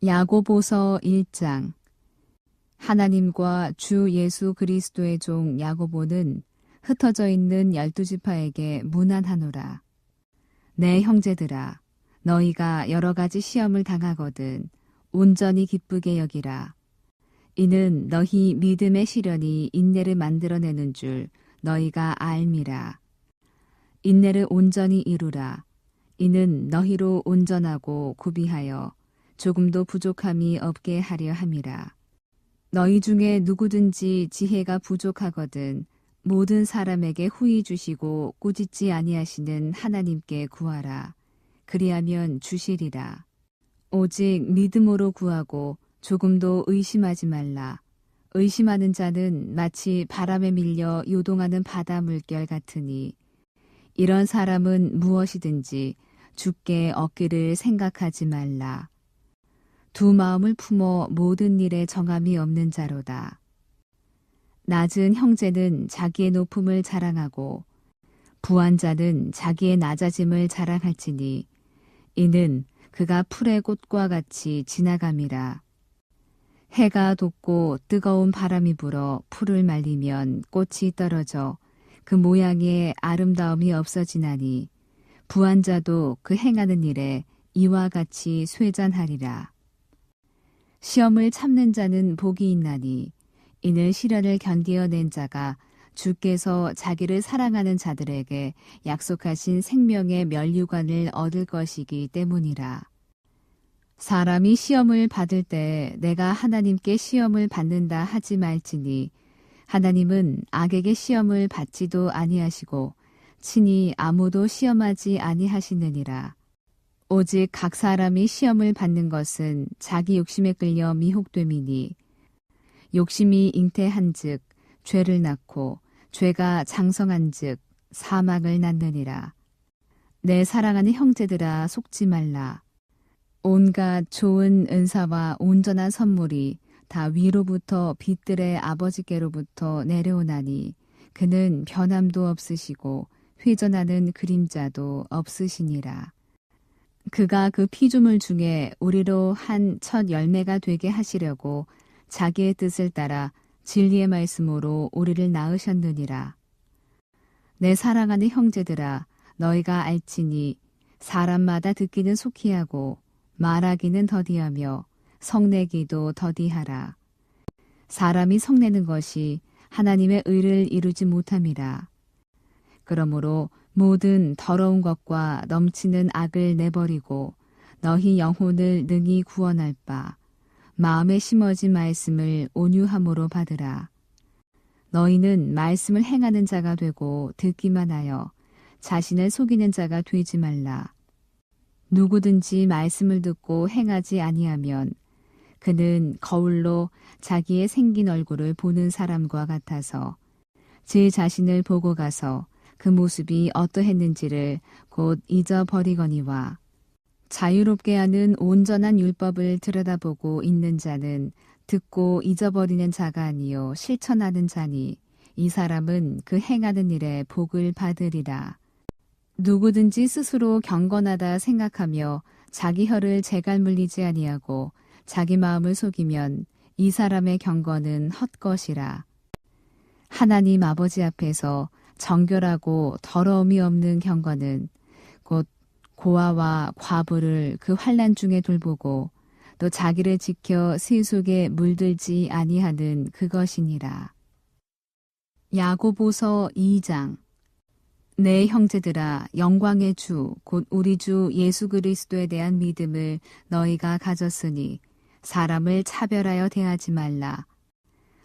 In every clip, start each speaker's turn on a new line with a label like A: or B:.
A: 야고보서 1장. 하나님과 주 예수 그리스도의 종 야고보는 흩어져 있는 12지파에게 문안하노라. 내 형제들아, 너희가 여러 가지 시험을 당하거든 온전히 기쁘게 여기라. 이는 너희 믿음의 시련이 인내를 만들어내는 줄 너희가 알미라. 인내를 온전히 이루라. 이는 너희로 온전하고 구비하여 조금도 부족함이 없게 하려 함이라. 너희 중에 누구든지 지혜가 부족하거든 모든 사람에게 후히 주시고 꾸짖지 아니하시는 하나님께 구하라. 그리하면 주시리라. 오직 믿음으로 구하고 조금도 의심하지 말라. 의심하는 자는 마치 바람에 밀려 요동하는 바다 물결 같으니 이런 사람은 무엇이든지 주께 얻기를 생각하지 말라. 두 마음을 품어 모든 일에 정함이 없는 자로다. 낮은 형제는 자기의 높음을 자랑하고 부한 자는 자기의 낮아짐을 자랑할지니 이는 그가 풀의 꽃과 같이 지나감이라. 해가 돋고 뜨거운 바람이 불어 풀을 말리면 꽃이 떨어져 그 모양의 아름다움이 없어지나니 부한 자도 그 행하는 일에 이와 같이 쇠잔하리라. 시험을 참는 자는 복이 있나니 이는 시련을 견디어낸 자가 주께서 자기를 사랑하는 자들에게 약속하신 생명의 면류관을 얻을 것이기 때문이라. 사람이 시험을 받을 때 내가 하나님께 시험을 받는다 하지 말지니 하나님은 악에게 시험을 받지도 아니하시고 친히 아무도 시험하지 아니하시느니라. 오직 각 사람이 시험을 받는 것은 자기 욕심에 끌려 미혹됨이니 욕심이 잉태한즉 죄를 낳고 죄가 장성한즉 사망을 낳느니라. 내 사랑하는 형제들아 속지 말라. 온갖 좋은 은사와 온전한 선물이 다 위로부터 빛들의 아버지께로부터 내려오나니 그는 변함도 없으시고 회전하는 그림자도 없으시니라. 그가 그 피조물 중에 우리로 한 첫 열매가 되게 하시려고 자기의 뜻을 따라 진리의 말씀으로 우리를 낳으셨느니라. 내 사랑하는 형제들아, 너희가 알지니 사람마다 듣기는 속히 하고 말하기는 더디하며 성내기도 더디하라. 사람이 성내는 것이 하나님의 의를 이루지 못함이라. 그러므로 모든 더러운 것과 넘치는 악을 내버리고 너희 영혼을 능히 구원할 바 마음에 심어진 말씀을 온유함으로 받으라. 너희는 말씀을 행하는 자가 되고 듣기만 하여 자신을 속이는 자가 되지 말라. 누구든지 말씀을 듣고 행하지 아니하면 그는 거울로 자기의 생긴 얼굴을 보는 사람과 같아서 제 자신을 보고 가서 그 모습이 어떠했는지를 곧 잊어버리거니와 자유롭게 하는 온전한 율법을 들여다보고 있는 자는 듣고 잊어버리는 자가 아니요 실천하는 자니 이 사람은 그 행하는 일에 복을 받으리라. 누구든지 스스로 경건하다 생각하며 자기 혀를 재갈 물리지 아니하고 자기 마음을 속이면 이 사람의 경건은 헛것이라. 하나님 아버지 앞에서 정결하고 더러움이 없는 경건은 곧 고아와 과부를 그 환난 중에 돌보고 또 자기를 지켜 새 속에 물들지 아니하는 그것이니라. 야고보서 2장. 내 형제들아, 영광의 주 곧 우리 주 예수 그리스도에 대한 믿음을 너희가 가졌으니 사람을 차별하여 대하지 말라.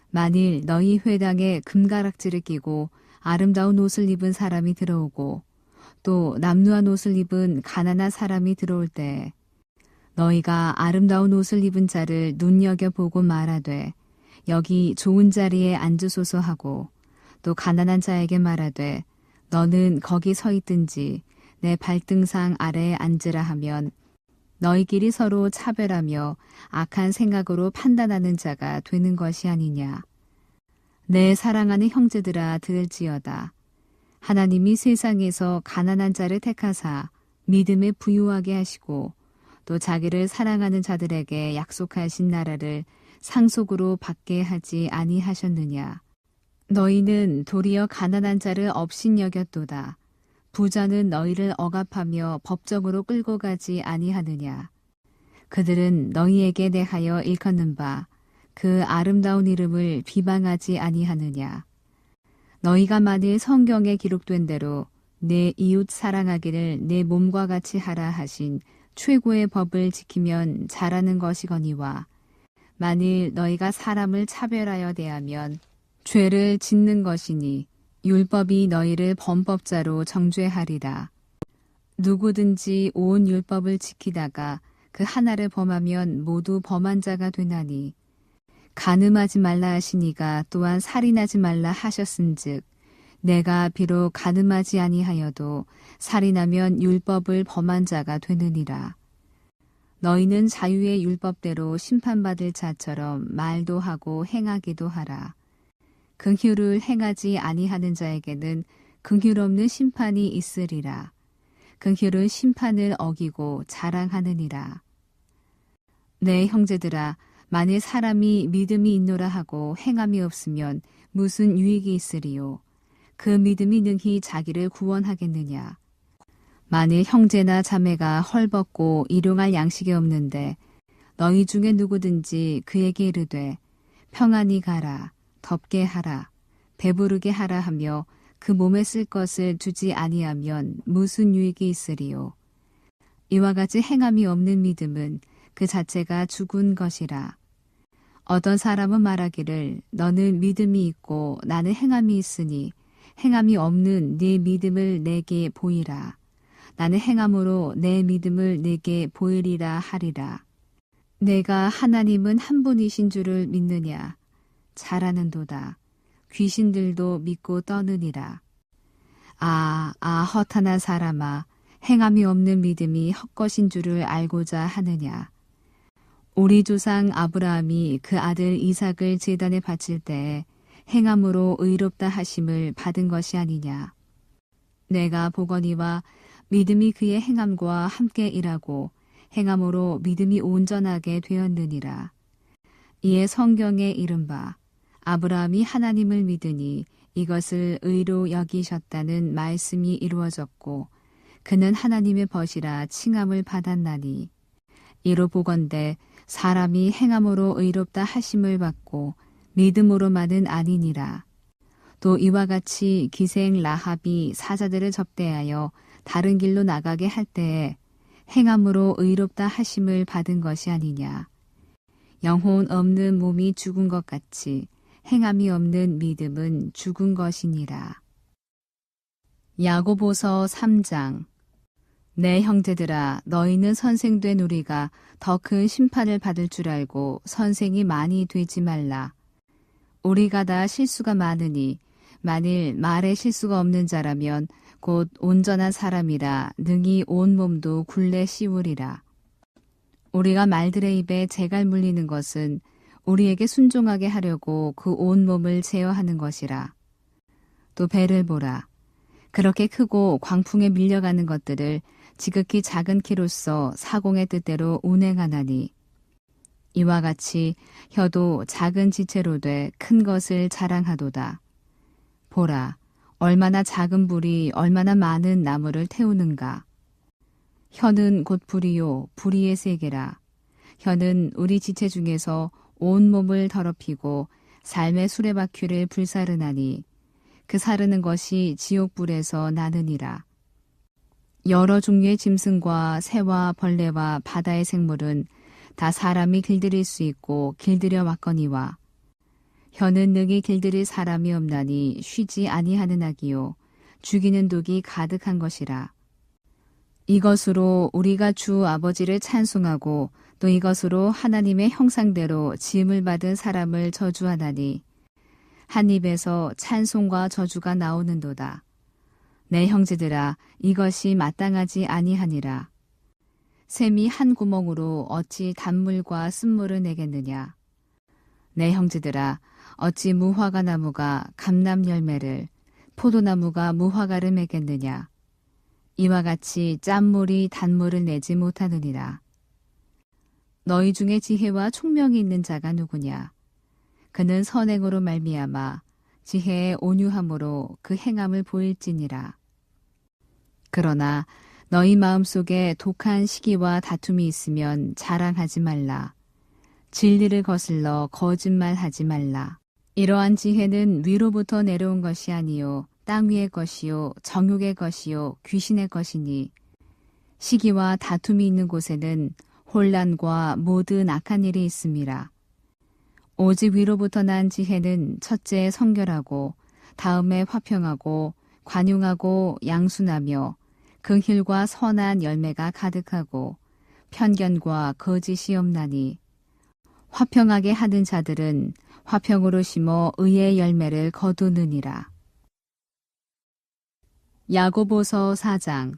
A: 만일 너희 회당에 금가락지를 끼고 아름다운 옷을 입은 사람이 들어오고 또 남루한 옷을 입은 가난한 사람이 들어올 때 너희가 아름다운 옷을 입은 자를 눈여겨보고 말하되 여기 좋은 자리에 앉으소서 하고 또 가난한 자에게 말하되 너는 거기 서 있든지 내 발등상 아래에 앉으라 하면 너희끼리 서로 차별하며 악한 생각으로 판단하는 자가 되는 것이 아니냐. 내 사랑하는 형제들아 들을지어다. 하나님이 세상에서 가난한 자를 택하사 믿음에 부유하게 하시고 또 자기를 사랑하는 자들에게 약속하신 나라를 상속으로 받게 하지 아니하셨느냐. 너희는 도리어 가난한 자를 업신여겼도다. 부자는 너희를 억압하며 법적으로 끌고 가지 아니하느냐. 그들은 너희에게 대하여 일컫는 바 그 아름다운 이름을 비방하지 아니하느냐. 너희가 만일 성경에 기록된 대로 내 이웃 사랑하기를 내 몸과 같이 하라 하신 최고의 법을 지키면 잘하는 것이거니와 만일 너희가 사람을 차별하여 대하면 죄를 짓는 것이니 율법이 너희를 범법자로 정죄하리라. 누구든지 온 율법을 지키다가 그 하나를 범하면 모두 범한 자가 되나니 간음하지 말라 하시니가 또한 살인하지 말라 하셨은즉 내가 비록 간음하지 아니하여도 살인하면 율법을 범한 자가 되느니라. 너희는 자유의 율법대로 심판받을 자처럼 말도 하고 행하기도 하라. 긍휼을 행하지 아니하는 자에게는 긍휼 없는 심판이 있으리라. 긍휼은 심판을 어기고 자랑하느니라. 내 형제들아, 만일 사람이 믿음이 있노라 하고 행함이 없으면 무슨 유익이 있으리요? 그 믿음이 능히 자기를 구원하겠느냐? 만일 형제나 자매가 헐벗고 일용할 양식이 없는데 너희 중에 누구든지 그에게 이르되 평안히 가라, 덥게 하라, 배부르게 하라 하며 그 몸에 쓸 것을 주지 아니하면 무슨 유익이 있으리요? 이와 같이 행함이 없는 믿음은 그 자체가 죽은 것이라. 어떤 사람은 말하기를 너는 믿음이 있고 나는 행함이 있으니 행함이 없는 네 믿음을 내게 보이라. 나는 행함으로 내 믿음을 내게 보이리라 하리라. 내가 하나님은 한 분이신 줄을 믿느냐? 잘하는도다. 귀신들도 믿고 떠느니라. 허탄한 사람아, 행함이 없는 믿음이 헛것인 줄을 알고자 하느냐? 우리 조상 아브라함이 그 아들 이삭을 제단에 바칠 때에 행함으로 의롭다 하심을 받은 것이 아니냐. 내가 보거니와 믿음이 그의 행함과 함께 일하고 행함으로 믿음이 온전하게 되었느니라. 이에 성경에 이른바 아브라함이 하나님을 믿으니 이것을 의로 여기셨다는 말씀이 이루어졌고 그는 하나님의 벗이라 칭함을 받았나니 이로 보건대 사람이 행함으로 의롭다 하심을 받고 믿음으로만은 아니니라. 또 이와 같이 기생 라합이 사자들을 접대하여 다른 길로 나가게 할 때에 행함으로 의롭다 하심을 받은 것이 아니냐. 영혼 없는 몸이 죽은 것 같이 행함이 없는 믿음은 죽은 것이니라. 야고보서 3장. 내 형제들아, 너희는 선생된 우리가 더 큰 심판을 받을 줄 알고 선생이 많이 되지 말라. 우리가 다 실수가 많으니 만일 말에 실수가 없는 자라면 곧 온전한 사람이라 능히 온 몸도 굴레 씌우리라. 우리가 말들의 입에 재갈 물리는 것은 우리에게 순종하게 하려고 그 온 몸을 제어하는 것이라. 또 배를 보라. 그렇게 크고 광풍에 밀려가는 것들을 지극히 작은 키로서 사공의 뜻대로 운행하나니 이와 같이 혀도 작은 지체로 돼 큰 것을 자랑하도다. 보라, 얼마나 작은 불이 얼마나 많은 나무를 태우는가. 혀는 곧 불이요 불의의 세계라. 혀는 우리 지체 중에서 온 몸을 더럽히고 삶의 수레바퀴를 불사르나니 그 사르는 것이 지옥불에서 나느니라. 여러 종류의 짐승과 새와 벌레와 바다의 생물은 다 사람이 길들일 수 있고 길들여 왔거니와 혀는 능히 길들일 사람이 없나니 쉬지 아니하는 악이요 죽이는 독이 가득한 것이라. 이것으로 우리가 주 아버지를 찬송하고 또 이것으로 하나님의 형상대로 지음을 받은 사람을 저주하나니 한 입에서 찬송과 저주가 나오는도다. 내 형제들아, 이것이 마땅하지 아니하니라. 샘이 한 구멍으로 어찌 단물과 쓴물을 내겠느냐. 내 형제들아, 어찌 무화과 나무가 감람 열매를, 포도나무가 무화과를 맺겠느냐. 이와 같이 짠물이 단물을 내지 못하느니라. 너희 중에 지혜와 총명이 있는 자가 누구냐? 그는 선행으로 말미암아 지혜의 온유함으로 그 행함을 보일지니라. 그러나 너희 마음속에 독한 시기와 다툼이 있으면 자랑하지 말라. 진리를 거슬러 거짓말하지 말라. 이러한 지혜는 위로부터 내려온 것이 아니요 땅 위의 것이요 정욕의 것이요 귀신의 것이니 시기와 다툼이 있는 곳에는 혼란과 모든 악한 일이 있음이라. 오직 위로부터 난 지혜는 첫째 성결하고 다음에 화평하고 관용하고 양순하며 긍휼과 선한 열매가 가득하고 편견과 거짓이 없나니 화평하게 하는 자들은 화평으로 심어 의의 열매를 거두느니라. 야고보서 4장.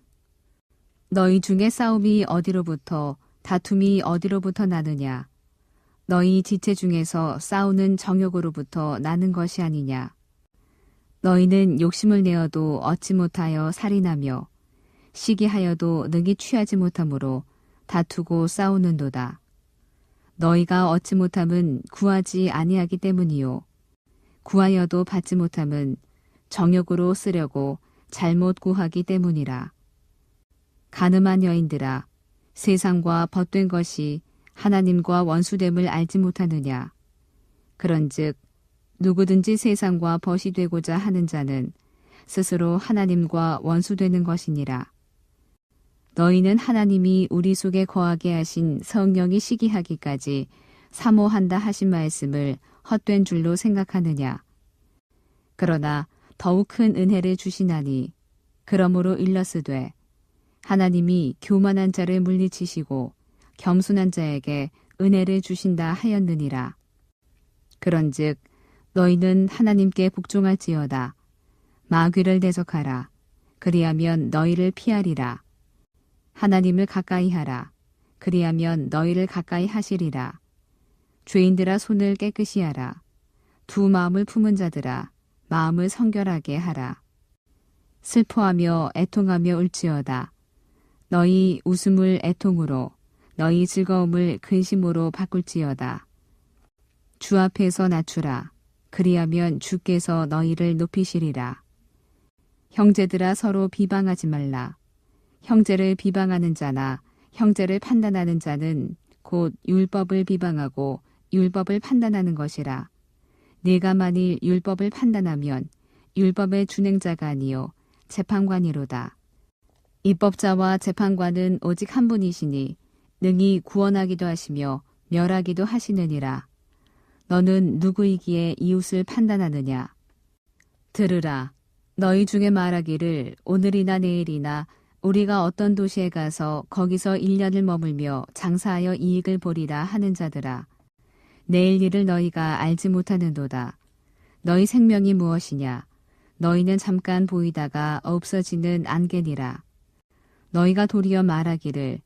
A: 너희 중에 싸움이 어디로부터 다툼이 어디로부터 나느냐? 너희 지체 중에서 싸우는 정욕으로부터 나는 것이 아니냐? 너희는 욕심을 내어도 얻지 못하여 살인하며 시기하여도 능히 취하지 못하므로 다투고 싸우는도다. 너희가 얻지 못함은 구하지 아니하기 때문이요 구하여도 받지 못함은 정욕으로 쓰려고 잘못 구하기 때문이라. 가늠한 여인들아, 세상과 벗된 것이 하나님과 원수됨을 알지 못하느냐? 그런즉 누구든지 세상과 벗이 되고자 하는 자는 스스로 하나님과 원수되는 것이니라. 너희는 하나님이 우리 속에 거하게 하신 성령이 시기하기까지 사모한다 하신 말씀을 헛된 줄로 생각하느냐? 그러나 더욱 큰 은혜를 주시나니 그러므로 일러스되 하나님이 교만한 자를 물리치시고 겸손한 자에게 은혜를 주신다 하였느니라. 그런즉 너희는 하나님께 복종할지어다. 마귀를 대적하라. 그리하면 너희를 피하리라. 하나님을 가까이 하라. 그리하면 너희를 가까이 하시리라. 죄인들아 손을 깨끗이 하라. 두 마음을 품은 자들아 마음을 성결하게 하라. 슬퍼하며 애통하며 울지어다. 너희 웃음을 애통으로 너희 즐거움을 근심으로 바꿀지어다. 주 앞에서 낮추라. 그리하면 주께서 너희를 높이시리라. 형제들아 서로 비방하지 말라. 형제를 비방하는 자나 형제를 판단하는 자는 곧 율법을 비방하고 율법을 판단하는 것이라. 네가 만일 율법을 판단하면 율법의 준행자가 아니요 재판관이로다. 입법자와 재판관은 오직 한 분이시니 능히 구원하기도 하시며 멸하기도 하시느니라. 너는 누구이기에 이웃을 판단하느냐? 들으라. 너희 중에 말하기를 오늘이나 내일이나 우리가 어떤 도시에 가서 거기서 1년을 머물며 장사하여 이익을 보리라 하는 자들아. 내일 일을 너희가 알지 못하는도다. 너희 생명이 무엇이냐? 너희는 잠깐 보이다가 없어지는 안개니라. 너희가 도리어 말하기를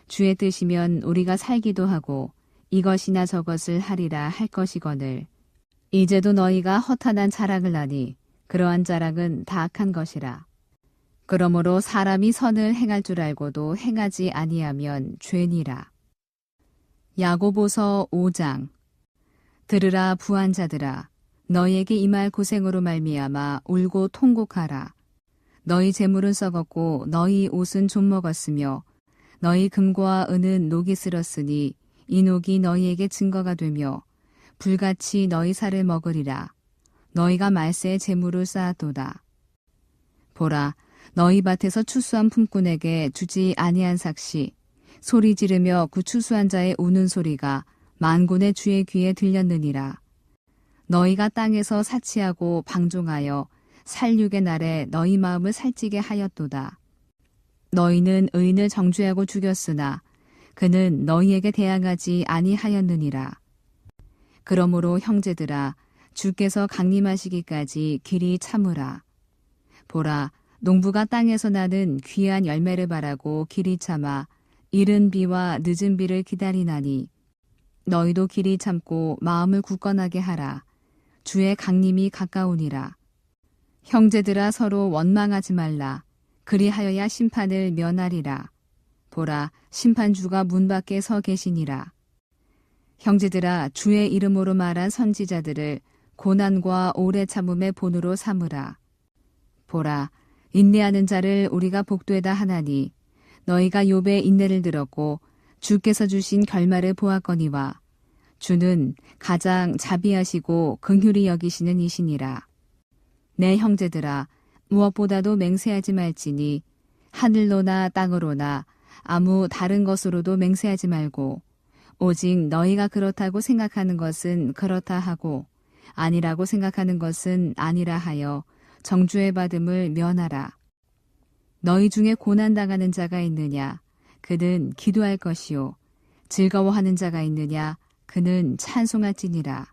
A: 주의 뜻이면 우리가 살기도 하고 이것이나 저것을 하리라 할 것이거늘. 이제도 너희가 허탄한 자랑을 하니 그러한 자랑은 다 악한 것이라. 그러므로 사람이 선을 행할 줄 알고도 행하지 아니하면 죄니라. 야고보서 5장. 들으라 부한 자들아, 너희에게 임할 고생으로 말미암아 울고 통곡하라. 너희 재물은 썩었고 너희 옷은 좀 먹었으며 너희 금과 은은 녹이 슬었으니 이 녹이 너희에게 증거가 되며 불같이 너희 살을 먹으리라. 너희가 말세에 재물을 쌓았도다. 보라, 너희 밭에서 추수한 품꾼에게 주지 아니한 삭시 소리 지르며 그 추수한 자의 우는 소리가 만군의 주의 귀에 들렸느니라. 너희가 땅에서 사치하고 방종하여 살육의 날에 너희 마음을 살찌게 하였도다. 너희는 의인을 정죄하고 죽였으나 그는 너희에게 대항하지 아니하였느니라. 그러므로 형제들아, 주께서 강림하시기까지 길이 참으라. 보라, 농부가 땅에서 나는 귀한 열매를 바라고 길이 참아 이른 비와 늦은 비를 기다리나니 너희도 길이 참고 마음을 굳건하게 하라. 주의 강림이 가까우니라. 형제들아 서로 원망하지 말라. 그리하여야 심판을 면하리라. 보라, 심판주가 문 밖에 서 계시니라. 형제들아, 주의 이름으로 말한 선지자들을 고난과 오래 참음의 본으로 삼으라. 보라, 인내하는 자를 우리가 복되다 하나니 너희가 욥의 인내를 들었고 주께서 주신 결말을 보았거니와 주는 가장 자비하시고 긍휼히 여기시는 이시니라. 내 형제들아, 무엇보다도 맹세하지 말지니 하늘로나 땅으로나 아무 다른 것으로도 맹세하지 말고 오직 너희가 그렇다고 생각하는 것은 그렇다 하고 아니라고 생각하는 것은 아니라 하여 정죄 받음을 면하라. 너희 중에 고난당하는 자가 있느냐? 그는 기도할 것이요. 즐거워하는 자가 있느냐? 그는 찬송할지니라.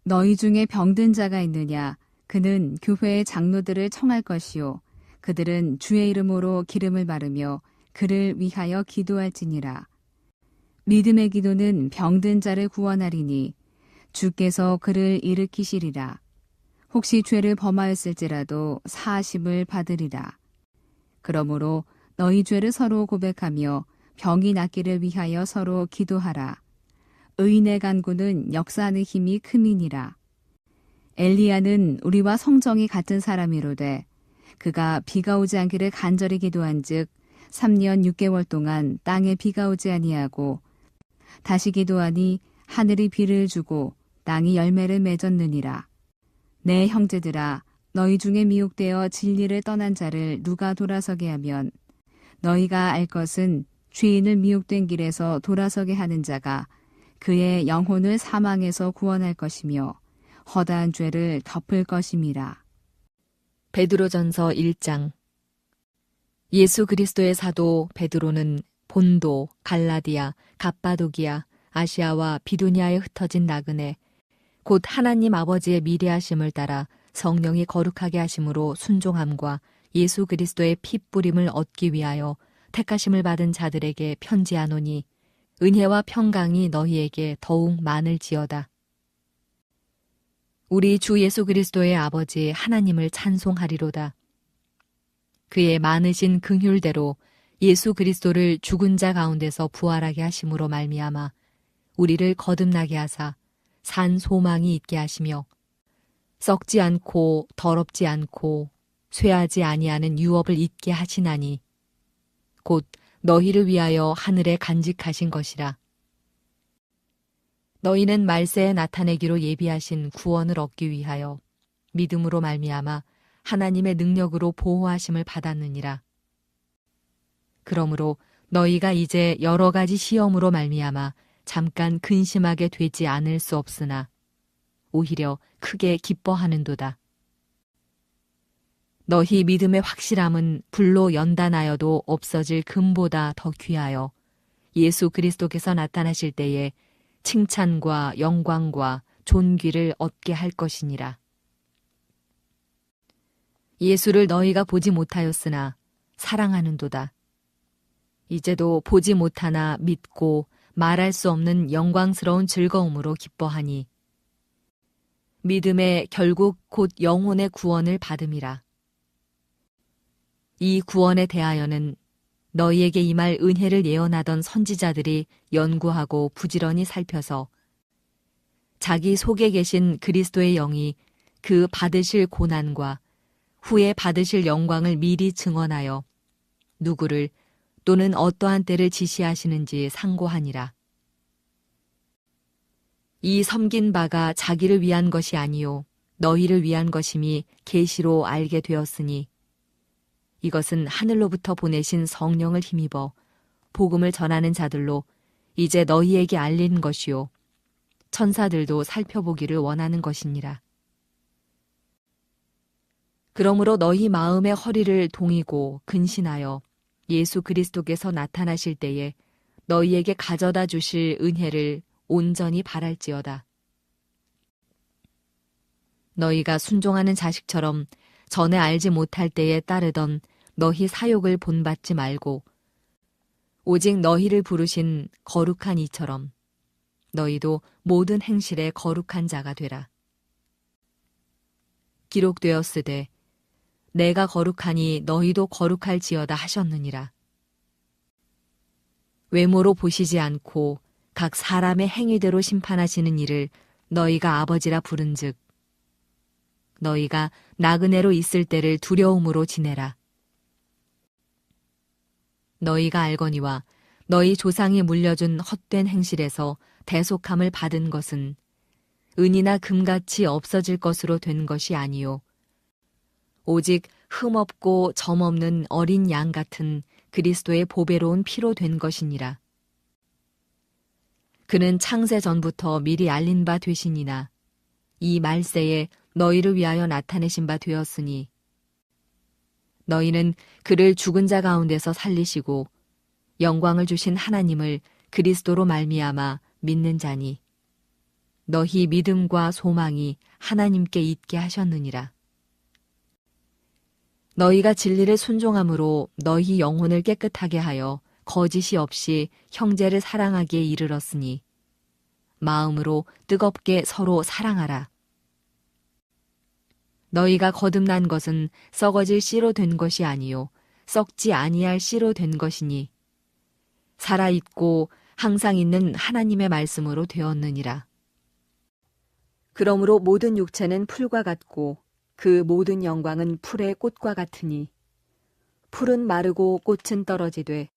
A: 너희 중에 병든 자가 있느냐? 그는 교회의 장로들을 청할 것이요. 그들은 주의 이름으로 기름을 바르며 그를 위하여 기도할지니라. 믿음의 기도는 병든 자를 구원하리니 주께서 그를 일으키시리라. 혹시 죄를 범하였을지라도 사하심을 받으리라. 그러므로 너희 죄를 서로 고백하며 병이 낫기를 위하여 서로 기도하라. 의인의 간구는 역사하는 힘이 큼이니라. 엘리야는 우리와 성정이 같은 사람이로되 그가 비가 오지 않기를 간절히 기도한즉 3년 6개월 동안 땅에 비가 오지 아니하고 다시 기도하니 하늘이 비를 주고 땅이 열매를 맺었느니라. 내 형제들아, 너희 중에 미혹되어 진리를 떠난 자를 누가 돌아서게 하면 너희가 알 것은 죄인을 미혹된 길에서 돌아서게 하는 자가 그의 영혼을 사망에서 구원할 것이며 허다한 죄를 덮을 것임이라.
B: 베드로전서 1장. 예수 그리스도의 사도 베드로는 본도, 갈라디아, 갑바도기아, 아시아와 비두니아에 흩어진 나그네 곧 하나님 아버지의 미래하심을 따라 성령이 거룩하게 하심으로 순종함과 예수 그리스도의 피 뿌림을 얻기 위하여 택하심을 받은 자들에게 편지하노니 은혜와 평강이 너희에게 더욱 많을지어다. 우리 주 예수 그리스도의 아버지 하나님을 찬송하리로다. 그의 많으신 긍휼대로 예수 그리스도를 죽은 자 가운데서 부활하게 하심으로 말미암아 우리를 거듭나게 하사 산 소망이 있게 하시며 썩지 않고 더럽지 않고 쇠하지 아니하는 유업을 잊게 하시나니 곧 너희를 위하여 하늘에 간직하신 것이라. 너희는 말세에 나타내기로 예비하신 구원을 얻기 위하여 믿음으로 말미암아 하나님의 능력으로 보호하심을 받았느니라. 그러므로 너희가 이제 여러 가지 시험으로 말미암아 잠깐 근심하게 되지 않을 수 없으나 오히려 크게 기뻐하는도다. 너희 믿음의 확실함은 불로 연단하여도 없어질 금보다 더 귀하여 예수 그리스도께서 나타나실 때에 칭찬과 영광과 존귀를 얻게 할 것이니라. 예수를 너희가 보지 못하였으나 사랑하는도다. 이제도 보지 못하나 믿고 말할 수 없는 영광스러운 즐거움으로 기뻐하니 믿음의 결국 곧 영혼의 구원을 받음이라. 이 구원에 대하여는 너희에게 임할 은혜를 예언하던 선지자들이 연구하고 부지런히 살펴서 자기 속에 계신 그리스도의 영이 그 받으실 고난과 후에 받으실 영광을 미리 증언하여 누구를 또는 어떠한 때를 지시하시는지 상고하니라. 이 섬긴 바가 자기를 위한 것이 아니요 너희를 위한 것임이 계시로 알게 되었으니 이것은 하늘로부터 보내신 성령을 힘입어 복음을 전하는 자들로 이제 너희에게 알린 것이요 천사들도 살펴보기를 원하는 것이니라. 그러므로 너희 마음의 허리를 동이고 근신하여 예수 그리스도께서 나타나실 때에 너희에게 가져다 주실 은혜를 온전히 바랄지어다. 너희가 순종하는 자식처럼 전에 알지 못할 때에 따르던 너희 사욕을 본받지 말고 오직 너희를 부르신 거룩한 이처럼 너희도 모든 행실에 거룩한 자가 되라. 기록되었으되 내가 거룩하니 너희도 거룩할지어다 하셨느니라. 외모로 보시지 않고 각 사람의 행위대로 심판하시는 이를 너희가 아버지라 부른즉 너희가 나그네로 있을 때를 두려움으로 지내라. 너희가 알거니와 너희 조상이 물려준 헛된 행실에서 대속함을 받은 것은 은이나 금같이 없어질 것으로 된 것이 아니요 오직 흠없고 점없는 어린 양 같은 그리스도의 보배로운 피로 된 것이니라. 그는 창세 전부터 미리 알린 바 되시니나 이 말세에 너희를 위하여 나타내신 바 되었으니 너희는 그를 죽은 자 가운데서 살리시고 영광을 주신 하나님을 그리스도로 말미암아 믿는 자니 너희 믿음과 소망이 하나님께 있게 하셨느니라. 너희가 진리를 순종함으로 너희 영혼을 깨끗하게 하여 거짓이 없이 형제를 사랑하기에 이르렀으니 마음으로 뜨겁게 서로 사랑하라. 너희가 거듭난 것은 썩어질 씨로 된 것이 아니요 썩지 아니할 씨로 된 것이니 살아있고 항상 있는 하나님의 말씀으로 되었느니라. 그러므로 모든 육체는 풀과 같고 그 모든 영광은 풀의 꽃과 같으니 풀은 마르고 꽃은 떨어지되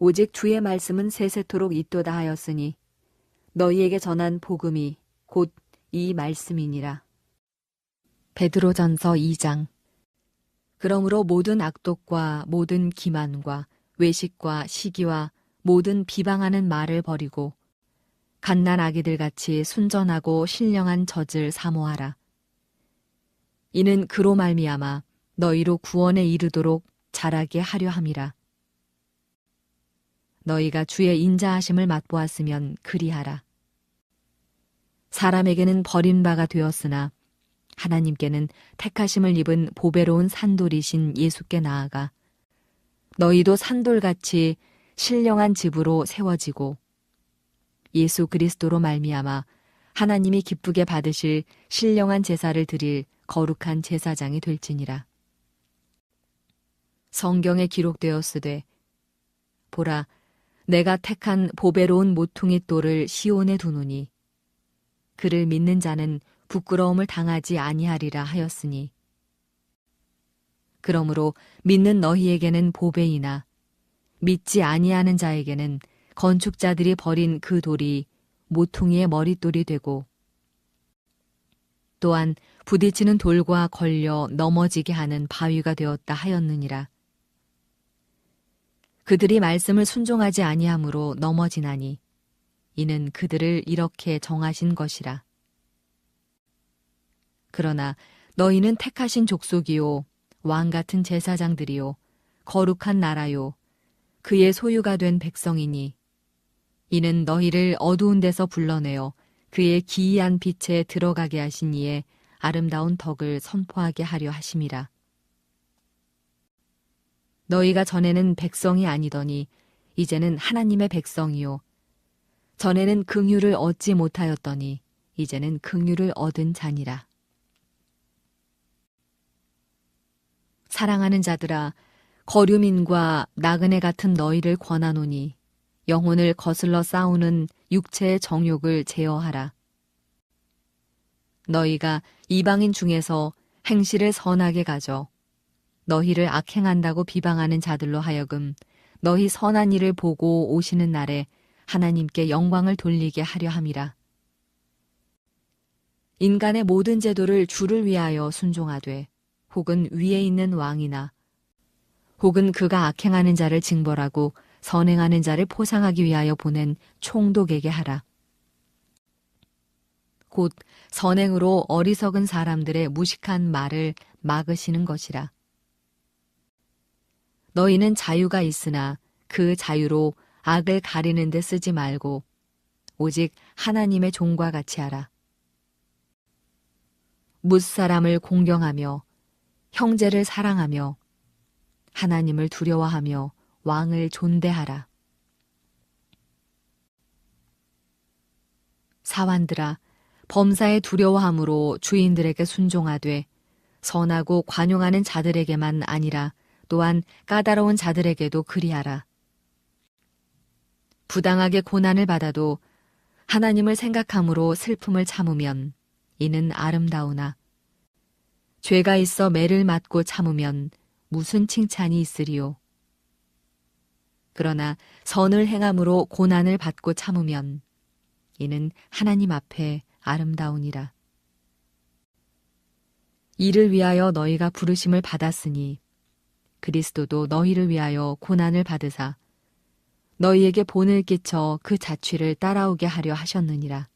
B: 오직 주의 말씀은 세세토록 있도다 하였으니 너희에게 전한 복음이 곧 이 말씀이니라. 베드로전서 2장. 그러므로 모든 악독과 모든 기만과 외식과 시기와 모든 비방하는 말을 버리고 갓난 아기들 같이 순전하고 신령한 젖을 사모하라. 이는 그로 말미암아 너희로 구원에 이르도록 자라게 하려 함이라. 너희가 주의 인자하심을 맛보았으면 그리하라. 사람에게는 버림바가 되었으나 하나님께는 택하심을 입은 보배로운 산돌이신 예수께 나아가 너희도 산돌같이 신령한 집으로 세워지고 예수 그리스도로 말미암아 하나님이 기쁘게 받으실 신령한 제사를 드릴 거룩한 제사장이 될지니라. 성경에 기록되었으되 보라 내가 택한 보배로운 모퉁이 돌을 시온에 두노니 그를 믿는 자는 부끄러움을 당하지 아니하리라 하였으니 그러므로 믿는 너희에게는 보배이나 믿지 아니하는 자에게는 건축자들이 버린 그 돌이 모퉁이의 머릿돌이 되고 또한 부딪히는 돌과 걸려 넘어지게 하는 바위가 되었다 하였느니라. 그들이 말씀을 순종하지 아니하므로 넘어지나니 이는 그들을 이렇게 정하신 것이라. 그러나 너희는 택하신 족속이요 왕 같은 제사장들이요 거룩한 나라요 그의 소유가 된 백성이니 이는 너희를 어두운 데서 불러내어 그의 기이한 빛에 들어가게 하신 이의 아름다운 덕을 선포하게 하려 하심이라. 너희가 전에는 백성이 아니더니 이제는 하나님의 백성이요 전에는 긍휼을 얻지 못하였더니 이제는 긍휼을 얻은 자니라. 사랑하는 자들아 거류민과 나그네 같은 너희를 권하노니 영혼을 거슬러 싸우는 육체의 정욕을 제어하라. 너희가 이방인 중에서 행실을 선하게 가져 너희를 악행한다고 비방하는 자들로 하여금 너희 선한 일을 보고 오시는 날에 하나님께 영광을 돌리게 하려 함이라. 인간의 모든 제도를 주를 위하여 순종하되 혹은 위에 있는 왕이나 혹은 그가 악행하는 자를 징벌하고 선행하는 자를 포상하기 위하여 보낸 총독에게 하라. 곧 선행으로 어리석은 사람들의 무식한 말을 막으시는 것이라. 너희는 자유가 있으나 그 자유로 악을 가리는 데 쓰지 말고 오직 하나님의 종과 같이 하라. 뭇사람을 공경하며 형제를 사랑하며 하나님을 두려워하며 왕을 존대하라. 사환들아 범사에 두려워함으로 주인들에게 순종하되 선하고 관용하는 자들에게만 아니라 또한 까다로운 자들에게도 그리하라. 부당하게 고난을 받아도 하나님을 생각함으로 슬픔을 참으면 이는 아름다우나 죄가 있어 매를 맞고 참으면 무슨 칭찬이 있으리요. 그러나 선을 행함으로 고난을 받고 참으면 이는 하나님 앞에 아름다우니라. 이를 위하여 너희가 부르심을 받았으니 그리스도도 너희를 위하여 고난을 받으사 너희에게 본을 끼쳐 그 자취를 따라오게 하려 하셨느니라.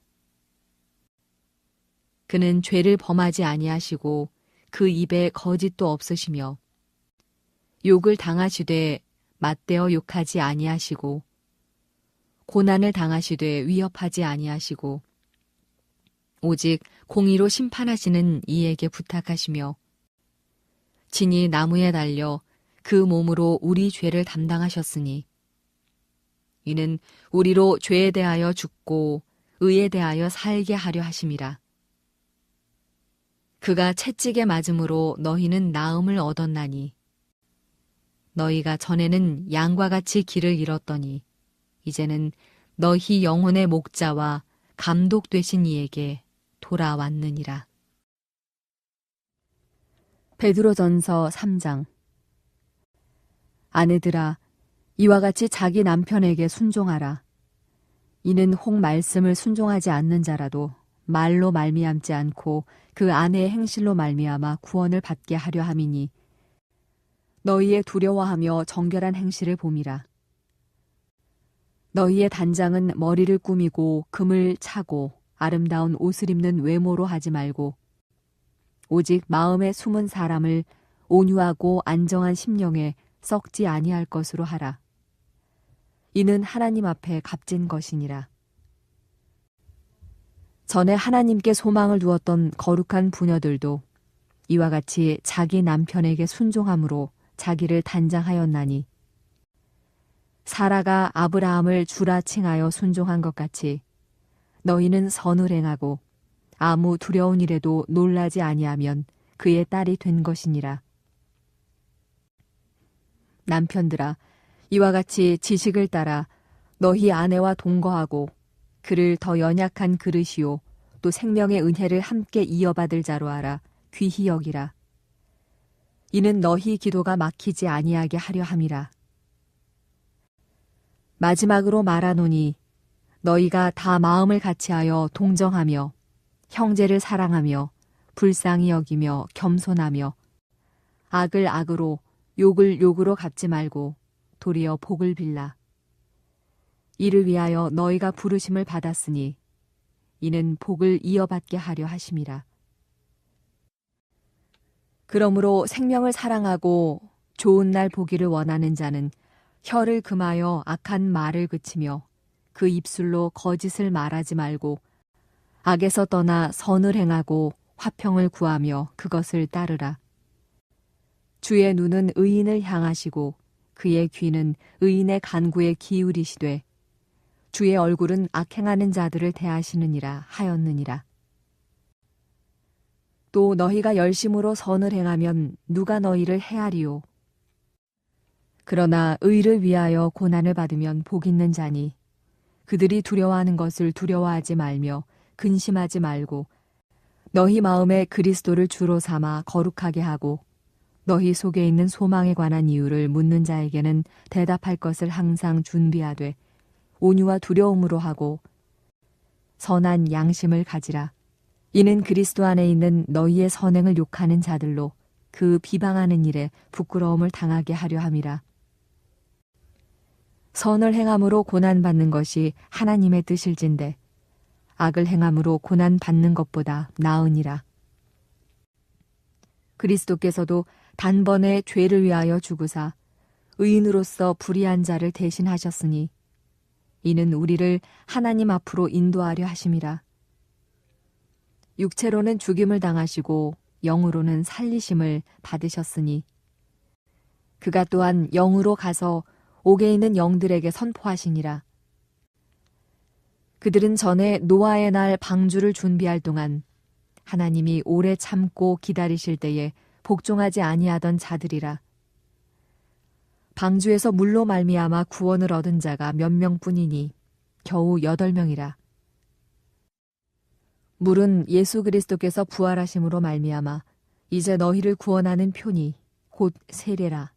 B: 그는 죄를 범하지 아니하시고 그 입에 거짓도 없으시며 욕을 당하시되 맞대어 욕하지 아니하시고 고난을 당하시되 위협하지 아니하시고 오직 공의로 심판하시는 이에게 부탁하시며 친히 나무에 달려 그 몸으로 우리 죄를 담당하셨으니 이는 우리로 죄에 대하여 죽고 의에 대하여 살게 하려 하심이라. 그가 채찍에 맞음으로 너희는 나음을 얻었나니 너희가 전에는 양과 같이 길을 잃었더니 이제는 너희 영혼의 목자와 감독 되신 이에게 돌아왔느니라.
C: 베드로전서 3장. 아내들아, 이와 같이 자기 남편에게 순종하라. 이는 혹 말씀을 순종하지 않는 자라도 말로 말미암지 않고 그 아내의 행실로 말미암아 구원을 받게 하려 함이니 너희의 두려워하며 정결한 행실을 봄이라. 너희의 단장은 머리를 꾸미고 금을 차고 아름다운 옷을 입는 외모로 하지 말고 오직 마음에 숨은 사람을 온유하고 안정한 심령에 썩지 아니할 것으로 하라. 이는 하나님 앞에 값진 것이니라. 전에 하나님께 소망을 두었던 거룩한 부녀들도 이와 같이 자기 남편에게 순종함으로 자기를 단장하였나니 사라가 아브라함을 주라 칭하여 순종한 것 같이 너희는 선을 행하고 아무 두려운 일에도 놀라지 아니하면 그의 딸이 된 것이니라. 남편들아, 이와 같이 지식을 따라 너희 아내와 동거하고 그를 더 연약한 그릇이요 또 생명의 은혜를 함께 이어받을 자로 알아 귀히 여기라. 이는 너희 기도가 막히지 아니하게 하려 함이라. 마지막으로 말하노니 너희가 다 마음을 같이하여 동정하며 형제를 사랑하며 불쌍히 여기며 겸손하며 악을 악으로 욕을 욕으로 갚지 말고 도리어 복을 빌라. 이를 위하여 너희가 부르심을 받았으니 이는 복을 이어받게 하려 하심이라. 그러므로 생명을 사랑하고 좋은 날 보기를 원하는 자는 혀를 금하여 악한 말을 그치며 그 입술로 거짓을 말하지 말고 악에서 떠나 선을 행하고 화평을 구하며 그것을 따르라. 주의 눈은 의인을 향하시고 그의 귀는 의인의 간구에 기울이시되 주의 얼굴은 악행하는 자들을 대하시느니라 하였느니라. 또 너희가 열심으로 선을 행하면 누가 너희를 해하리요. 그러나 의를 위하여 고난을 받으면 복 있는 자니 그들이 두려워하는 것을 두려워하지 말며 근심하지 말고 너희 마음에 그리스도를 주로 삼아 거룩하게 하고 너희 속에 있는 소망에 관한 이유를 묻는 자에게는 대답할 것을 항상 준비하되 온유와 두려움으로 하고 선한 양심을 가지라. 이는 그리스도 안에 있는 너희의 선행을 욕하는 자들로 그 비방하는 일에 부끄러움을 당하게 하려 함이라. 선을 행함으로 고난받는 것이 하나님의 뜻일진데 악을 행함으로 고난받는 것보다 나으니라. 그리스도께서도 단번에 죄를 위하여 죽으사 의인으로서 불의한 자를 대신하셨으니 이는 우리를 하나님 앞으로 인도하려 하심이라. 육체로는 죽임을 당하시고 영으로는 살리심을 받으셨으니 그가 또한 영으로 가서 옥에 있는 영들에게 선포하시니라. 그들은 전에 노아의 날 방주를 준비할 동안 하나님이 오래 참고 기다리실 때에 복종하지 아니하던 자들이라. 방주에서 물로 말미암아 구원을 얻은 자가 몇 명뿐이니 겨우 8명이라. 물은 예수 그리스도께서 부활하심으로 말미암아 이제 너희를 구원하는 표니 곧 세례라.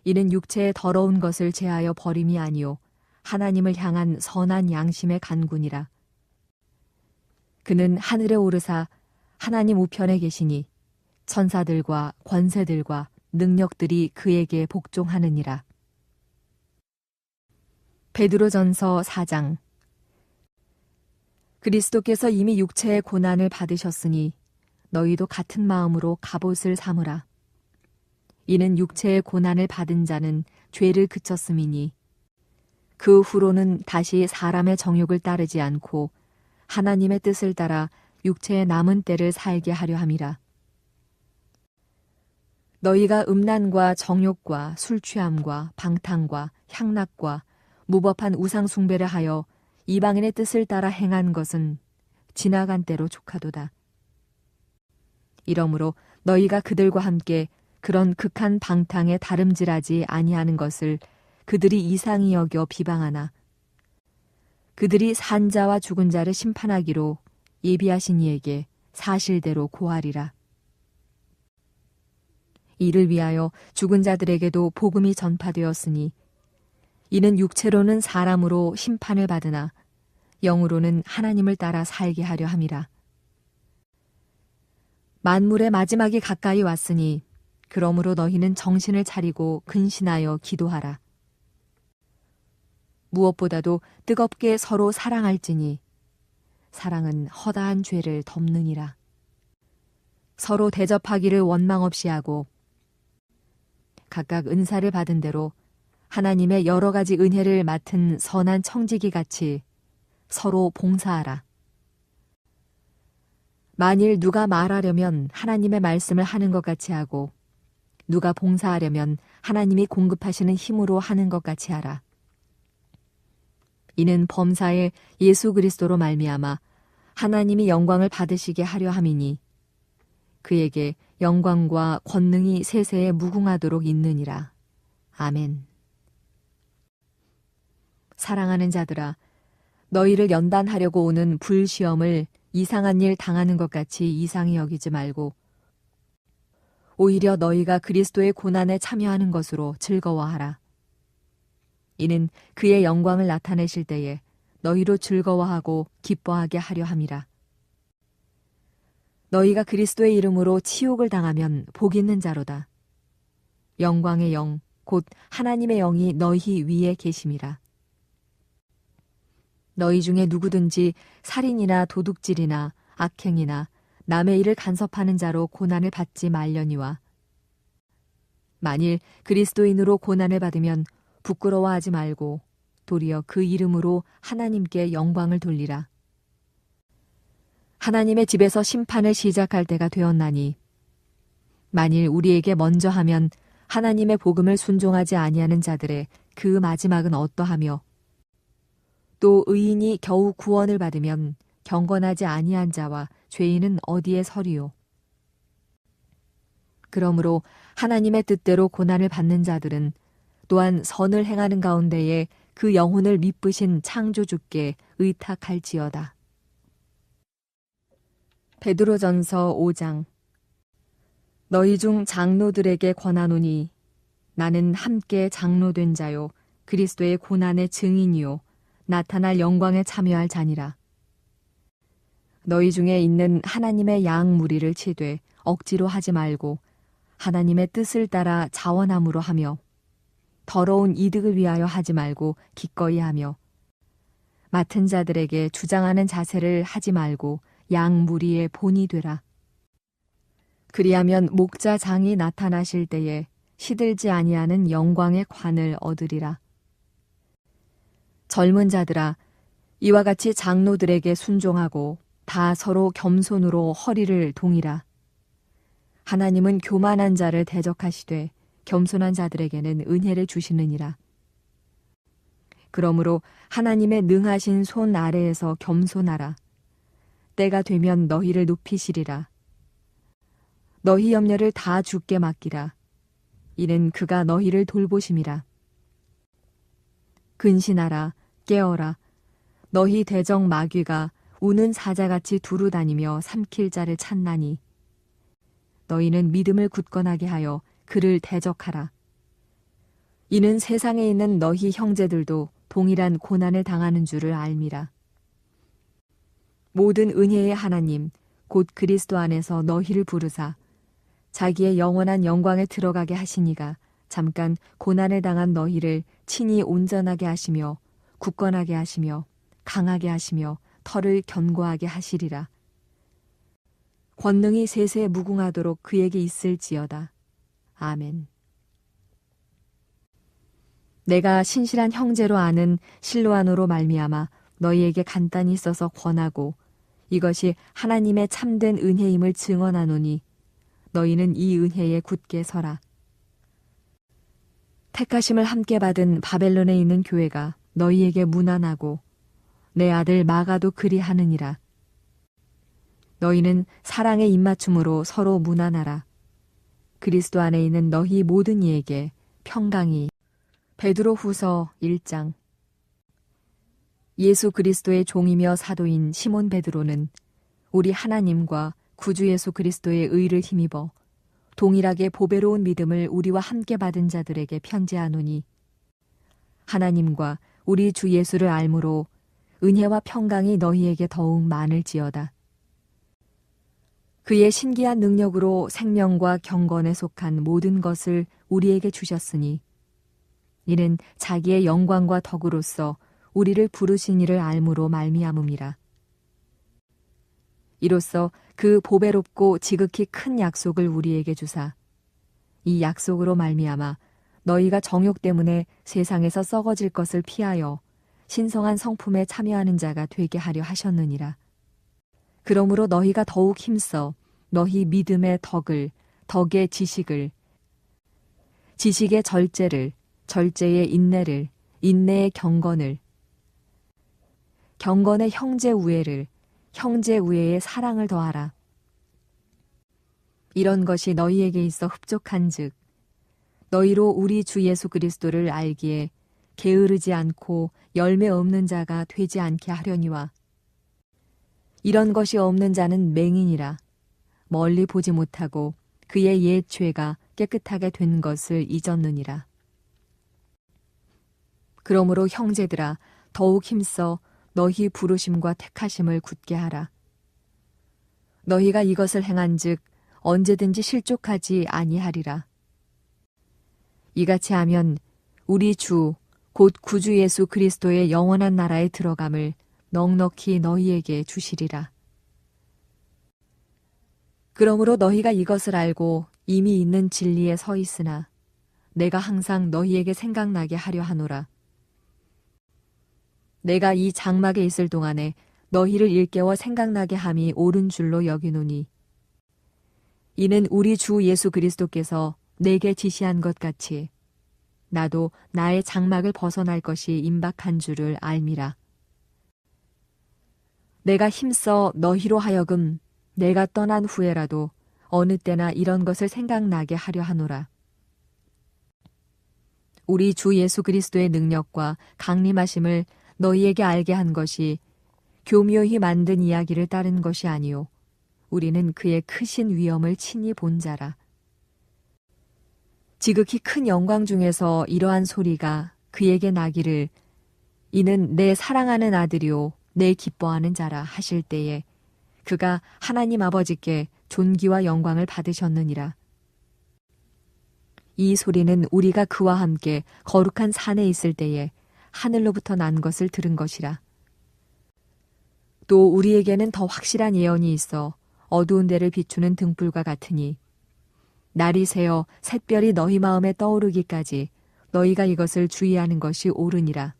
C: 이는 육체의 더러운 것을 제하여 버림이 아니요 하나님을 향한 선한 양심의 간군이라. 그는 하늘에 오르사 하나님 우편에 계시니 천사들과 권세들과 능력들이 그에게 복종하느니라. 베드로전서 4장. 그리스도께서 이미 육체의 고난을 받으셨으니 너희도 같은 마음으로 갑옷을 삼으라. 이는 육체의 고난을 받은 자는 죄를 그쳤음이니 그 후로는 다시 사람의 정욕을 따르지 않고 하나님의 뜻을 따라 육체의 남은 때를 살게 하려 함이라. 너희가 음란과 정욕과 술취함과 방탕과 향락과 무법한 우상 숭배를 하여 이방인의 뜻을 따라 행한 것은 지나간 때로 족하도다. 이러므로 너희가 그들과 함께 그런 극한 방탕에 다름질하지 아니하는 것을 그들이 이상히 여겨 비방하나 그들이 산 자와 죽은 자를 심판하기로 예비하신 이에게 사실대로 고하리라. 이를 위하여 죽은 자들에게도 복음이 전파되었으니 이는 육체로는 사람으로 심판을 받으나 영으로는 하나님을 따라 살게 하려 함이라. 만물의 마지막이 가까이 왔으니 그러므로 너희는 정신을 차리고 근신하여 기도하라. 무엇보다도 뜨겁게 서로 사랑할지니 사랑은 허다한 죄를 덮느니라. 서로 대접하기를 원망 없이 하고 각각 은사를 받은 대로 하나님의 여러 가지 은혜를 맡은 선한 청지기 같이 서로 봉사하라. 만일 누가 말하려면 하나님의 말씀을 하는 것 같이 하고 누가 봉사하려면 하나님이 공급하시는 힘으로 하는 것 같이 하라. 이는 범사에 예수 그리스도로 말미암아 하나님이 영광을 받으시게 하려 함이니 그에게 영광과 권능이 세세에 무궁하도록 있느니라. 아멘. 사랑하는 자들아, 너희를 연단하려고 오는 불시험을 이상한 일 당하는 것 같이 이상히 여기지 말고 오히려 너희가 그리스도의 고난에 참여하는 것으로 즐거워하라. 이는 그의 영광을 나타내실 때에 너희로 즐거워하고 기뻐하게 하려 함이라. 너희가 그리스도의 이름으로 치욕을 당하면 복 있는 자로다. 영광의 영, 곧 하나님의 영이 너희 위에 계심이라. 너희 중에 누구든지 살인이나 도둑질이나 악행이나 남의 일을 간섭하는 자로 고난을 받지 말려니와 만일 그리스도인으로 고난을 받으면 부끄러워하지 말고 도리어 그 이름으로 하나님께 영광을 돌리라. 하나님의 집에서 심판을 시작할 때가 되었나니 만일 우리에게 먼저 하면 하나님의 복음을 순종하지 아니하는 자들의 그 마지막은 어떠하며 또 의인이 겨우 구원을 받으면 경건하지 아니한 자와 죄인은 어디에 서리요. 그러므로 하나님의 뜻대로 고난을 받는 자들은 또한 선을 행하는 가운데에 그 영혼을 미쁘신 창조주께 의탁할지어다. 베드로전서 5장. 너희 중 장로들에게 권하노니 나는 함께 장로된 자요 그리스도의 고난의 증인이요 나타날 영광에 참여할 자니라. 너희 중에 있는 하나님의 양 무리를 치되 억지로 하지 말고 하나님의 뜻을 따라 자원함으로 하며 더러운 이득을 위하여 하지 말고 기꺼이 하며 맡은 자들에게 주장하는 자세를 하지 말고 양 무리의 본이 되라. 그리하면 목자장이 나타나실 때에 시들지 아니하는 영광의 관을 얻으리라. 젊은 자들아, 이와 같이 장로들에게 순종하고 다 서로 겸손으로 허리를 동이라. 하나님은 교만한 자를 대적하시되 겸손한 자들에게는 은혜를 주시느니라. 그러므로 하나님의 능하신 손 아래에서 겸손하라. 때가 되면 너희를 높이시리라. 너희 염려를 다 주께 맡기라. 이는 그가 너희를 돌보심이라. 근신하라, 깨어라. 너희 대적 마귀가 우는 사자같이 두루 다니며 삼킬 자를 찾나니 너희는 믿음을 굳건하게 하여 그를 대적하라. 이는 세상에 있는 너희 형제들도 동일한 고난을 당하는 줄을 알미라. 모든 은혜의 하나님 곧 그리스도 안에서 너희를 부르사 자기의 영원한 영광에 들어가게 하시니가 잠깐 고난을 당한 너희를 친히 온전하게 하시며 굳건하게 하시며 강하게 하시며 털을 견고하게 하시리라. 권능이 세세 무궁하도록 그에게 있을지어다. 아멘. 내가 신실한 형제로 아는 실로아노로 말미암아 너희에게 간단히 써서 권하고 이것이 하나님의 참된 은혜임을 증언하노니 너희는 이 은혜에 굳게 서라. 택하심을 함께 받은 바벨론에 있는 교회가 너희에게 문안하고 내 아들 마가도 그리하느니라. 너희는 사랑의 입맞춤으로 서로 문안하라. 그리스도 안에 있는 너희 모든 이에게 평강이. 베드로후서 1장. 예수 그리스도의 종이며 사도인 시몬 베드로는 우리 하나님과 구주 예수 그리스도의 의를 힘입어 동일하게 보배로운 믿음을 우리와 함께 받은 자들에게 편지하노니 하나님과 우리 주 예수를 알므로 은혜와 평강이 너희에게 더욱 많을지어다. 그의 신기한 능력으로 생명과 경건에 속한 모든 것을 우리에게 주셨으니 이는 자기의 영광과 덕으로서 우리를 부르신 이를 알므로 말미암음이라. 이로써 그 보배롭고 지극히 큰 약속을 우리에게 주사 이 약속으로 말미암아 너희가 정욕 때문에 세상에서 썩어질 것을 피하여 신성한 성품에 참여하는 자가 되게 하려 하셨느니라. 그러므로 너희가 더욱 힘써 너희 믿음의 덕을, 덕의 지식을, 지식의 절제를, 절제의 인내를, 인내의 경건을, 경건의 형제 우애를, 형제 우애의 사랑을 더하라. 이런 것이 너희에게 있어 흡족한즉 너희로 우리 주 예수 그리스도를 알기에 게으르지 않고 열매 없는 자가 되지 않게 하려니와 이런 것이 없는 자는 맹인이라 멀리 보지 못하고 그의 옛 죄가 깨끗하게 된 것을 잊었느니라. 그러므로 형제들아 더욱 힘써 너희 부르심과 택하심을 굳게 하라. 너희가 이것을 행한즉 언제든지 실족하지 아니하리라. 이같이 하면 우리 주 곧 구주 예수 그리스도의 영원한 나라에 들어감을 넉넉히 너희에게 주시리라. 그러므로 너희가 이것을 알고 이미 있는 진리에 서 있으나 내가 항상 너희에게 생각나게 하려 하노라. 내가 이 장막에 있을 동안에 너희를 일깨워 생각나게 함이 옳은 줄로 여기노니 이는 우리 주 예수 그리스도께서 내게 지시한 것 같이 나도 나의 장막을 벗어날 것이 임박한 줄을 알미라. 내가 힘써 너희로 하여금 내가 떠난 후에라도 어느 때나 이런 것을 생각나게 하려 하노라. 우리 주 예수 그리스도의 능력과 강림하심을 너희에게 알게 한 것이 교묘히 만든 이야기를 따른 것이 아니요 우리는 그의 크신 위엄을 친히 본 자라. 지극히 큰 영광 중에서 이러한 소리가 그에게 나기를 이는 내 사랑하는 아들이요 내 기뻐하는 자라 하실 때에 그가 하나님 아버지께 존귀와 영광을 받으셨느니라. 이 소리는 우리가 그와 함께 거룩한 산에 있을 때에 하늘로부터 난 것을 들은 것이라. 또 우리에게는 더 확실한 예언이 있어 어두운 데를 비추는 등불과 같으니 날이 새어 샛별이 너희 마음에 떠오르기까지 너희가 이것을 주의하는 것이 옳으니라.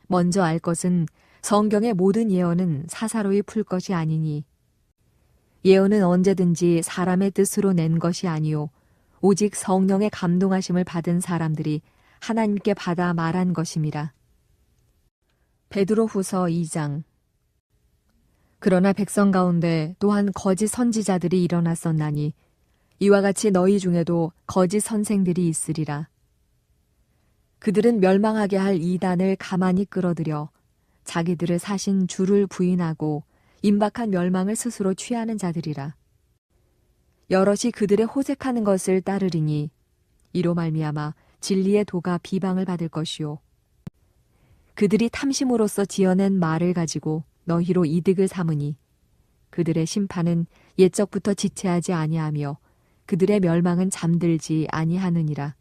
C: 먼저 알 것은 성경의 모든 예언은 사사로이 풀 것이 아니니 예언은 언제든지 사람의 뜻으로 낸 것이 아니요 오직 성령의 감동하심을 받은 사람들이 하나님께 받아 말한 것임이라. 베드로후서 2장. 그러나 백성 가운데 또한 거짓 선지자들이 일어났었나니 이와 같이 너희 중에도 거짓 선생들이 있으리라. 그들은 멸망하게 할 이단을 가만히 끌어들여 자기들을 사신 주를 부인하고 임박한 멸망을 스스로 취하는 자들이라. 여럿이 그들의 호색하는 것을 따르리니 이로 말미암아 진리의 도가 비방을 받을 것이요. 그들이 탐심으로써 지어낸 말을 가지고 너희로 이득을 삼으니 그들의 심판은 옛적부터 지체하지 아니하며 그들의 멸망은 잠들지 아니하느니라.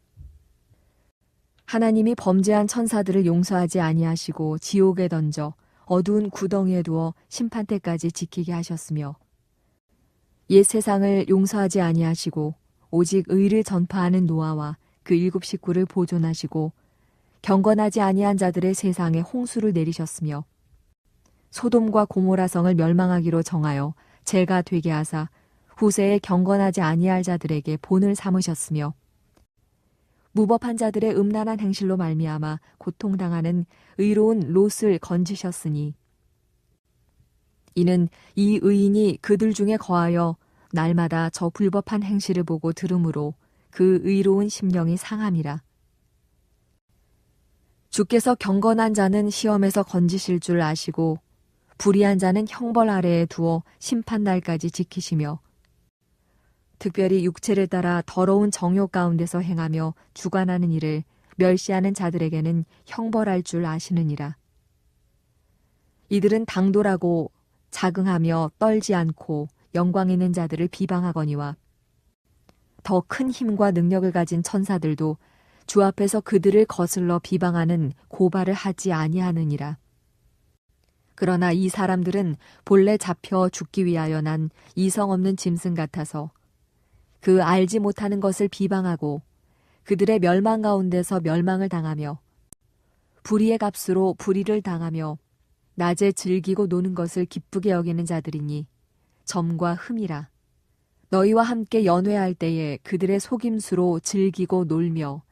C: 하나님이 범죄한 천사들을 용서하지 아니하시고 지옥에 던져 어두운 구덩이에 두어 심판 때까지 지키게 하셨으며 옛 세상을 용서하지 아니하시고 오직 의를 전파하는 노아와 그 7 식구를 보존하시고 경건하지 아니한 자들의 세상에 홍수를 내리셨으며 소돔과 고모라 성을 멸망하기로 정하여 죄가 되게 하사 후세에 경건하지 아니할 자들에게 본을 삼으셨으며 무법한 자들의 음란한 행실로 말미암아 고통당하는 의로운 롯을 건지셨으니 이는 이 의인이 그들 중에 거하여 날마다 저 불법한 행실을 보고 들으므로 그 의로운 심령이 상함이라. 주께서 경건한 자는 시험에서 건지실 줄 아시고 불의한 자는 형벌 아래에 두어 심판날까지 지키시며 특별히 육체를 따라 더러운 정욕 가운데서 행하며 주관하는 일을 멸시하는 자들에게는 형벌할 줄 아시느니라. 이들은 당돌하고 자긍하며 떨지 않고 영광 있는 자들을 비방하거니와 더 큰 힘과 능력을 가진 천사들도 주 앞에서 그들을 거슬러 비방하는 고발을 하지 아니하느니라. 그러나 이 사람들은 본래 잡혀 죽기 위하여 난 이성 없는 짐승 같아서 그 알지 못하는 것을 비방하고 그들의 멸망 가운데서 멸망을 당하며 불의의 값으로 불의를 당하며 낮에 즐기고 노는 것을 기쁘게 여기는 자들이니 점과 흠이라. 너희와 함께 연회할 때에 그들의 속임수로 즐기고 놀며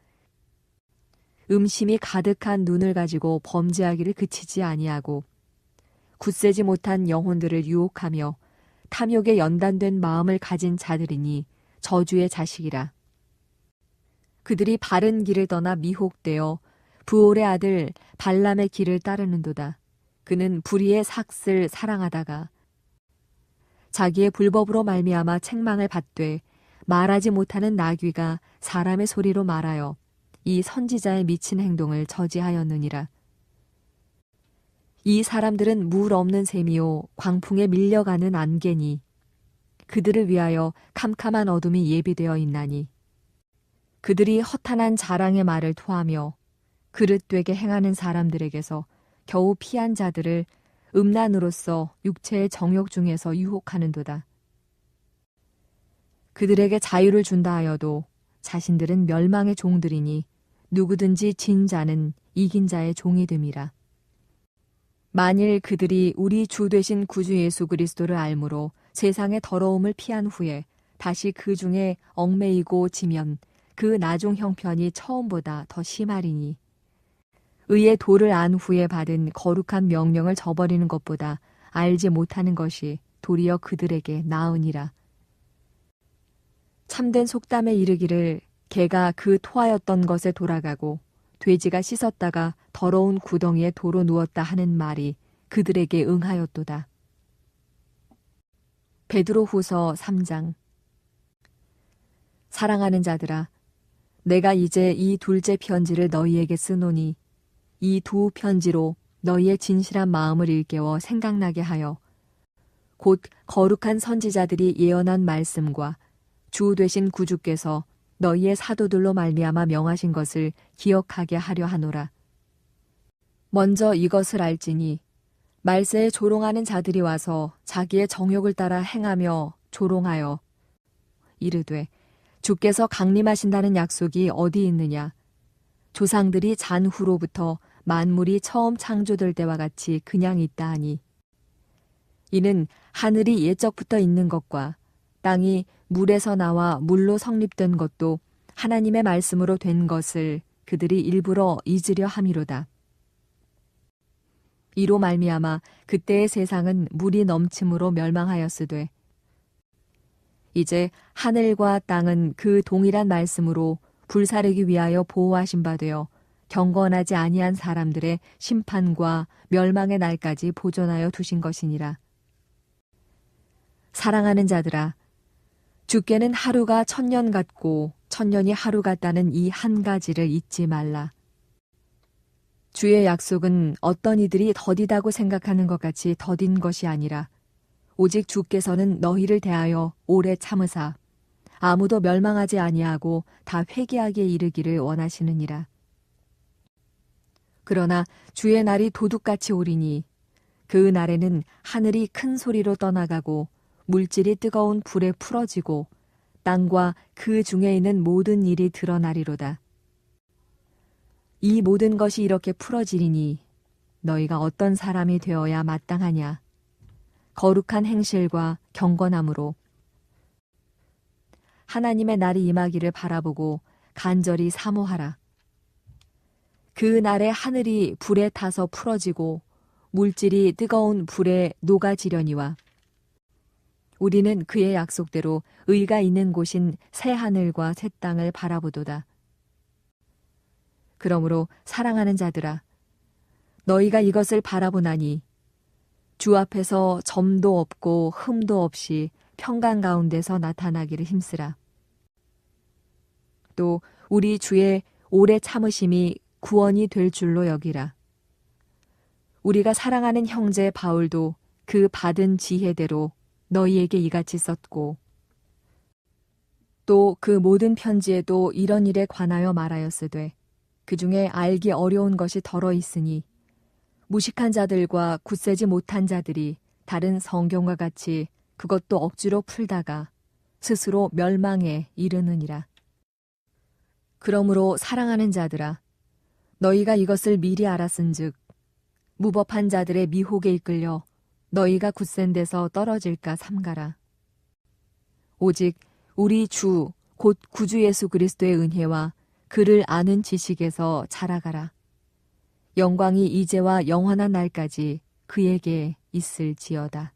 C: 음심이 가득한 눈을 가지고 범죄하기를 그치지 아니하고 굳세지 못한 영혼들을 유혹하며 탐욕에 연단된 마음을 가진 자들이니 저주의 자식이라. 그들이 바른 길을 떠나 미혹되어 부올의 아들 발람의 길을 따르는도다. 그는 불의의 삭슬 사랑하다가 자기의 불법으로 말미암아 책망을 받되 말하지 못하는 나귀가 사람의 소리로 말하여 이 선지자의 미친 행동을 저지하였느니라. 이 사람들은 물 없는 샘이요 광풍에 밀려가는 안개니 그들을 위하여 캄캄한 어둠이 예비되어 있나니 그들이 허탄한 자랑의 말을 토하며 그릇되게 행하는 사람들에게서 겨우 피한 자들을 음란으로서 육체의 정욕 중에서 유혹하는도다. 그들에게 자유를 준다 하여도 자신들은 멸망의 종들이니 누구든지 진 자는 이긴 자의 종이 됨이라. 만일 그들이 우리 주 되신 구주 예수 그리스도를 알므로 세상의 더러움을 피한 후에 다시 그 중에 얽매이고 지면 그 나중 형편이 처음보다 더 심하리니 의의 도를 안 후에 받은 거룩한 명령을 저버리는 것보다 알지 못하는 것이 도리어 그들에게 나으니라. 참된 속담에 이르기를 개가 그 토하였던 것에 돌아가고 돼지가 씻었다가 더러운 구덩이에 도로 누웠다 하는 말이 그들에게 응하였도다. 베드로후서 3장. 사랑하는 자들아, 내가 이제 이 둘째 편지를 너희에게 쓰노니 이 두 편지로 너희의 진실한 마음을 일깨워 생각나게 하여 곧 거룩한 선지자들이 예언한 말씀과 주 되신 구주께서 너희의 사도들로 말미암아 명하신 것을 기억하게 하려 하노라. 먼저 이것을 알지니 말세에 조롱하는 자들이 와서 자기의 정욕을 따라 행하며 조롱하여 이르되 주께서 강림하신다는 약속이 어디 있느냐. 조상들이 잔후로부터 만물이 처음 창조될 때와 같이 그냥 있다 하니 이는 하늘이 옛적부터 있는 것과 땅이 물에서 나와 물로 성립된 것도 하나님의 말씀으로 된 것을 그들이 일부러 잊으려 함이로다. 이로 말미암아 그때의 세상은 물이 넘침으로 멸망하였으되 이제 하늘과 땅은 그 동일한 말씀으로 불사르기 위하여 보호하신 바 되어 경건하지 아니한 사람들의 심판과 멸망의 날까지 보존하여 두신 것이니라. 사랑하는 자들아, 주께는 하루가 1000년 같고 1000년이 하루 같다는 이 한 가지를 잊지 말라. 주의 약속은 어떤 이들이 더디다고 생각하는 것 같이 더딘 것이 아니라 오직 주께서는 너희를 대하여 오래 참으사 아무도 멸망하지 아니하고 다 회개하게 이르기를 원하시느니라. 그러나 주의 날이 도둑같이 오리니 그 날에는 하늘이 큰 소리로 떠나가고 물질이 뜨거운 불에 풀어지고 땅과 그 중에 있는 모든 일이 드러나리로다. 이 모든 것이 이렇게 풀어지리니 너희가 어떤 사람이 되어야 마땅하냐? 거룩한 행실과 경건함으로 하나님의 날이 임하기를 바라보고 간절히 사모하라. 그 날에 하늘이 불에 타서 풀어지고 물질이 뜨거운 불에 녹아지려니와 우리는 그의 약속대로 의가 있는 곳인 새 하늘과 새 땅을 바라보도다. 그러므로 사랑하는 자들아, 너희가 이것을 바라보나니 주 앞에서 점도 없고 흠도 없이 평강 가운데서 나타나기를 힘쓰라. 또 우리 주의 오래 참으심이 구원이 될 줄로 여기라. 우리가 사랑하는 형제 바울도 그 받은 지혜대로 너희에게 이같이 썼고 또 그 모든 편지에도 이런 일에 관하여 말하였으되 그 중에 알기 어려운 것이 덜어 있으니 무식한 자들과 굳세지 못한 자들이 다른 성경과 같이 그것도 억지로 풀다가 스스로 멸망에 이르느니라. 그러므로 사랑하는 자들아, 너희가 이것을 미리 알았은즉 무법한 자들의 미혹에 이끌려 너희가 굳센 데서 떨어질까 삼가라. 오직 우리 주 곧 구주 예수 그리스도의 은혜와 그를 아는 지식에서 자라가라. 영광이 이제와 영원한 날까지 그에게 있을지어다.